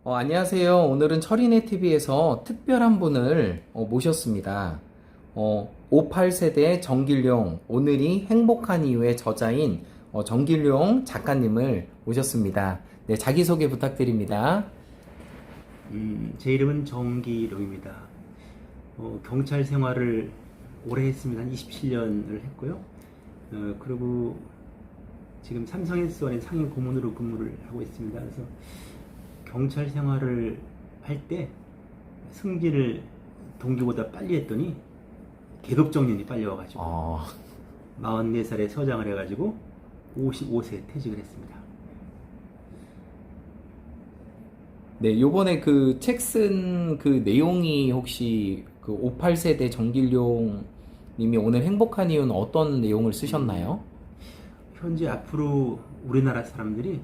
안녕하세요. 오늘은 철인의 TV에서 특별한 분을 모셨습니다. 58세대 정길용, 오늘이 행복한 이유의 저자인 정길용 작가님을 모셨습니다. 네, 자기소개 부탁드립니다. 제 이름은 정기룡입니다. 경찰 생활을 오래 했습니다. 한 27년을 했고요. 그리고 지금 삼성에서의 상임 고문으로 근무를 하고 있습니다. 그래서 경찰 생활을 할 때 승진을 동기보다 빨리 했더니 계급 정년이 빨리 와가지고 어, 44살에 서장을 해가지고 55세에 퇴직을 했습니다. 네, 요번에 그 책 쓴 그 내용이 혹시 그 58세대 정길용 님이 오늘 행복한 이유는 어떤 내용을 쓰셨나요? 현재 앞으로 우리나라 사람들이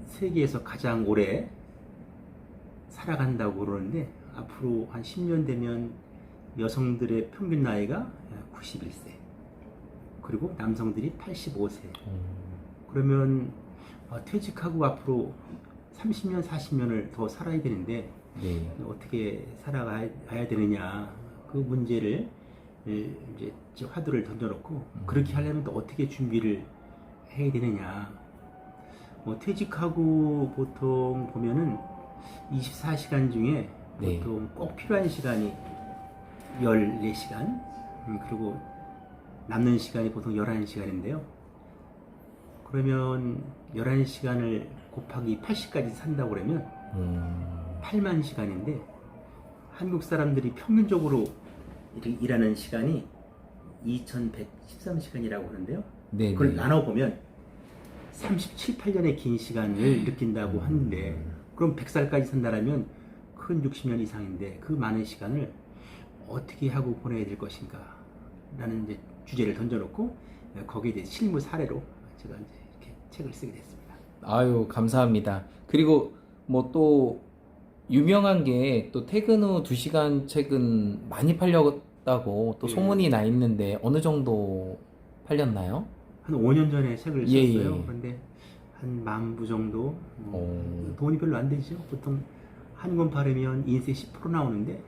세계에서 가장 오래 살아간다고 그러는데 앞으로 한 10년 되면 여성들의 평균 나이가 91세 그리고 남성들이 85세. 그러면 퇴직하고 앞으로 30년 40년을 더 살아야 되는데 네. 어떻게 살아가야 되느냐 그 문제를 이제 화두를 던져놓고 그렇게 하려면 또 어떻게 준비를 해야 되느냐. 퇴직하고 보통 보면은 24시간 중에 네. 보통 꼭 필요한 시간이 14시간, 그리고 남는 시간이 보통 11시간인데요. 그러면 11시간을 곱하기 80까지 산다고 그러면 8만 시간인데 한국 사람들이 평균적으로 일하는 시간이 2113시간이라고 하는데요. 네, 그걸 네. 나눠보면 37, 8년의 긴 시간을 느낀다고 하는데 그럼 100살까지 산다면 큰 60년 이상인데 그 많은 시간을 어떻게 하고 보내야 될 것인가 라는 이제 주제를 던져놓고 거기에 대해 실무 사례로 제가 이제 이렇게 책을 쓰게 됐습니다. 아유, 감사합니다. 그리고 뭐 또 유명한 게 또 퇴근 후 2시간 책은 많이 팔렸다고 또 예. 소문이 나 있는데 어느 정도 팔렸나요? 한 5년 전에 책을 예, 썼어요. 예. 그런데 한 10,000부 정도. 오. 돈이 별로 안 되죠. 보통 한 권 팔으면 인세 10% 나오는데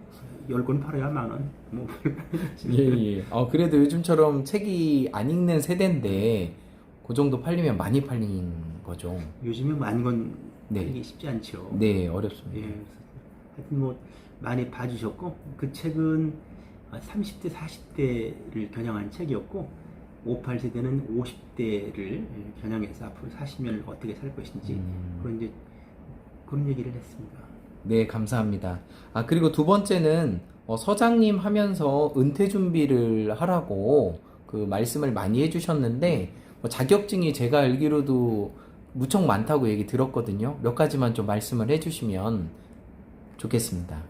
10권 팔아야 10,000원. 뭐 별로 안 되죠. 예, 예. 그래도 요즘처럼 책이 안 읽는 세대인데 그 정도 팔리면 많이 팔린 거죠. 요즘에 10,000권 네. 팔기 쉽지 않죠. 네, 어렵습니다. 예, 그래서 하여튼 뭐 많이 봐주셨고 그 책은 30대 40대를 겨냥한 책이었고 58세대는 50대를 겨냥해서 앞으로 40년을 어떻게 살 것인지 그런 얘기를 했습니다. 네, 감사합니다. 그리고 두 번째는 서장님 하면서 은퇴 준비를 하라고 그 말씀을 많이 해주셨는데 자격증이 제가 알기로도 무척 많다고 얘기 들었거든요. 몇 가지만 좀 말씀을 해주시면 좋겠습니다.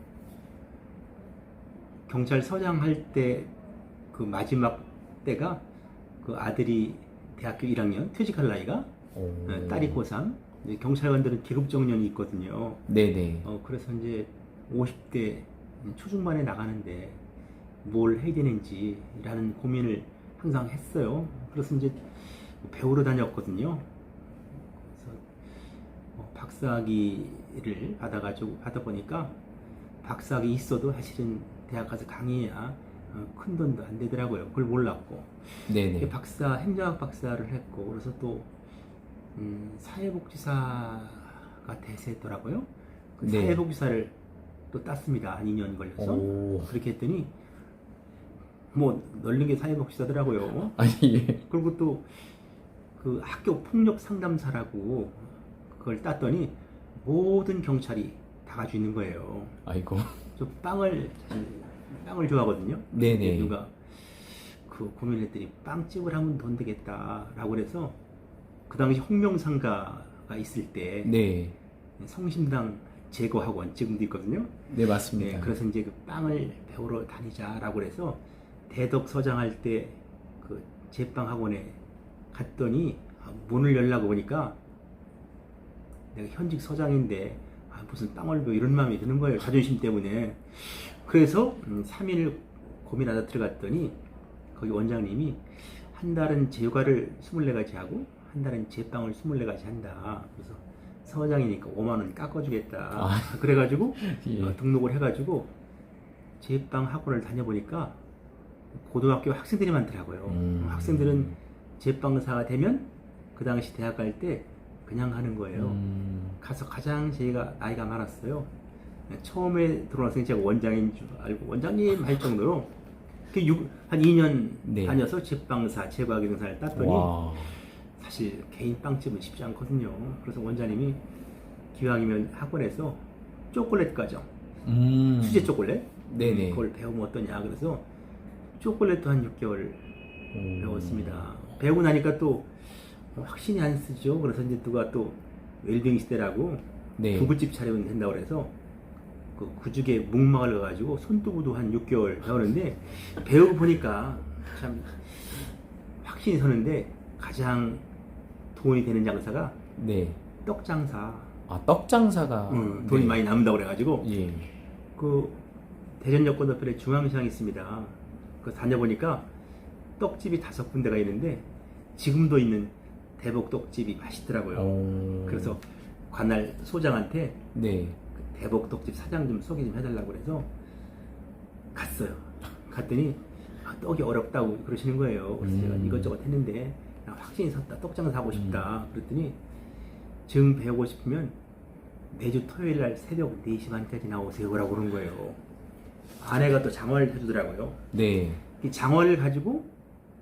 경찰서장 할 때 그 마지막 때가 그 아들이 대학교 1학년 퇴직할 나이가 오. 딸이 고3 경찰관들은 계급 정년이 있거든요. 네네. 그래서 이제 50대 초중반에 나가는데 뭘 해야 되는지라는 고민을 항상 했어요. 그래서 이제 배우러 다녔거든요. 그래서 박사학위를 받아 보니까 박사학위 있어도 사실은 대학 가서 강의해야 큰 돈도 안 되더라고요. 그걸 몰랐고 네네. 행정학 박사를 했고 그래서 또 사회복지사가 대세했더라고요. 그 네. 사회복지사를 또 땄습니다. 한 2년 걸려서. 오. 그렇게 했더니 뭐 널린 게 사회복지사더라고요. 아니, 예. 그리고 또 그 학교 폭력 상담사라고 그걸 땄더니 모든 경찰이 다 가지고 있는 거예요. 아이고. 저 빵을 좋아하거든요. 네네. 누가 그 고민을 했더니 빵집을 하면 돈 되겠다라고 그래서 그 당시 홍명상가가 있을 때 네. 성심당 제거학원 지금도 있거든요. 네, 맞습니다. 네, 그래서 이제 그 빵을 배우러 다니자라고 그래서 대덕 서장할 때 그 제빵 학원에 갔더니 문을 열라고 보니까 내가 현직 서장인데 무슨 빵을 배워 이런 마음이 드는 거예요. 자존심 때문에. 그래서 3일 고민하다 들어갔더니 거기 원장님이 한 달은 제과를 24가지 하고 한 달은 제빵을 24가지 한다. 그래서 서장이니까 5만 원 깎아주겠다. 아. 그래가지고 예. 등록을 해가지고 제빵 학원을 다녀보니까 고등학교 학생들이 많더라고요. 학생들은 제빵사가 되면 그 당시 대학 갈 때 그냥 하는 거예요. 가서 가장 제가 나이가 많았어요. 처음에 들어왔을 때 제가 원장인 줄 알고 원장님 할 정도로 한 2년 네. 다녀서 제빵사, 제과학위 등산을 땄더니 와. 사실 개인 빵집은 쉽지 않거든요. 그래서 원장님이 기왕이면 학원에서 초콜릿 과정, 수제 초콜릿 네네. 그걸 배우면 어떠냐 그래서 초콜릿도 한 6개월 배웠습니다. 배우고 나니까 또 확신이 안 쓰죠. 그래서 이제 누가 또 웰빙 시대라고 네. 두부집 차리면 된다고 그래서 그 구죽에 묵막을 가가지고 손두부도 한 6개월 배우는데 배우고 보니까 참 확신이 서는데 가장 도움이 되는 장사가 네. 떡 장사. 아, 떡 장사가 돈이 네. 많이 남는다고 그래가지고 예. 그 대전역 건너편에 중앙시장이 있습니다. 그 다녀보니까 떡집이 5군데가 있는데 지금도 있는 대복 떡집이 맛있더라고요. 그래서 관할 소장한테 네. 그 대복 떡집 사장 좀 소개 좀 해달라고 그래서 갔어요. 갔더니 떡이 어렵다고 그러시는 거예요. 그래서 제가 이것저것 했는데 나 확신이 섰다. 떡장사 하고 싶다. 그랬더니 지금 배우고 싶으면 매주 토요일 날 새벽 4시 반까지 나오세요 라고 그런 거예요. 아내가 또 장어를 해주더라고요. 네. 이 장어를 가지고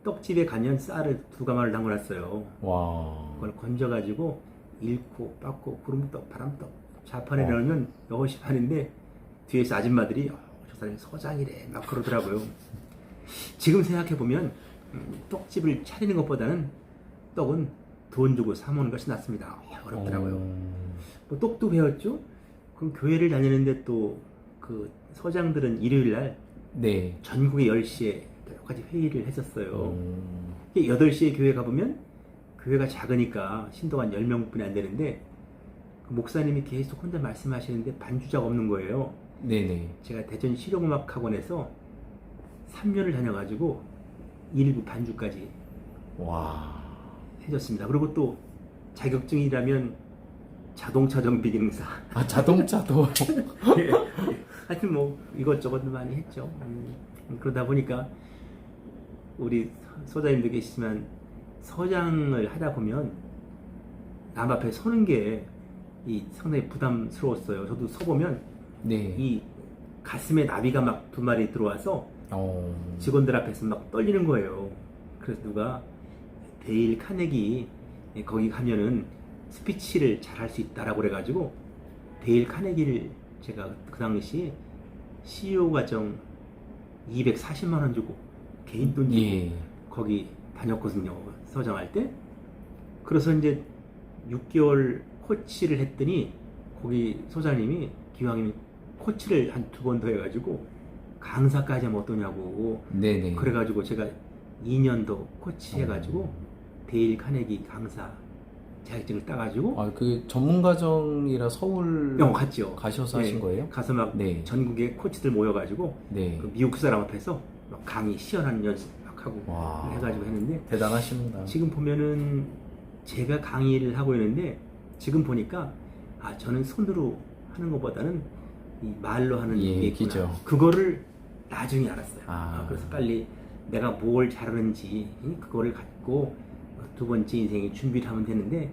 떡집에 가면 쌀을 2가마를 담궈놨어요. 와. 그걸 건져가지고 잃고 빻고 구름떡, 바람떡 자판에 어. 넣으면 여럿이 파는데 뒤에서 아줌마들이 저 사람이 서장이래 막 그러더라고요. 지금 생각해보면 떡집을 차리는 것보다는 떡은 돈 주고 사 먹는 것이 낫습니다. 어렵더라고요. 뭐 떡도 배웠죠. 그럼 교회를 다니는데 또 그 서장들은 일요일 날 네. 전국에 10시에 여러 가지 회의를 했었어요. 8시에 교회 가보면 교회가 작으니까 신도가 한 10명뿐이 안 되는데 그 목사님이 계속 혼자 말씀하시는데 반주자가 없는 거예요. 네네. 제가 대전 실용음악학원에서 3년을 다녀가지고 1부 반주까지 와. 해줬습니다. 그리고 또 자격증이라면 자동차 정비 기능사. 아, 자동차도. 예, 예. 하여튼 뭐 이것저것 많이 했죠. 그러다 보니까 우리 소장님도 계시지만 서장을 하다 보면 남 앞에 서는 게 상당히 부담스러웠어요. 저도 서보면 네. 이 가슴에 나비가 막 2마리 들어와서 직원들 앞에서 막 떨리는 거예요. 그래서 누가 데일 카네기 거기 가면은 스피치를 잘 할 수 있다라고 그래가지고 데일 카네기를 제가 그 당시 CEO 과정 240만 원 주고 개인 돈 주고 예. 거기 다녔거든요. 서장할 때. 그래서 이제 6개월 코치를 했더니 거기 소장님이 기왕이면 코치를 한 2번 더 해가지고 강사까지 하면 어떠냐고. 네네. 그래가지고 제가 2년 더 코치해가지고 데일 카네기 강사 자격증을 따가지고 아, 그 전문가정이라 서울 갔죠. 가셔서 네. 하신 거예요? 가서 막 네. 전국의 코치들 모여가지고 네. 그 미국 사람 앞에서 막 강의 시연하는 연습 막 하고 와. 해가지고 했는데 대단하십니다. 지금 보면은 제가 강의를 하고 있는데 지금 보니까 저는 손으로 하는 것보다는 이 말로 하는 예, 게 있구나. 기죠. 그거를 나중에 알았어요. 아. 그래서 빨리 내가 뭘 잘하는지 그거를 갖고 2번째 인생에 준비를 하면 되는데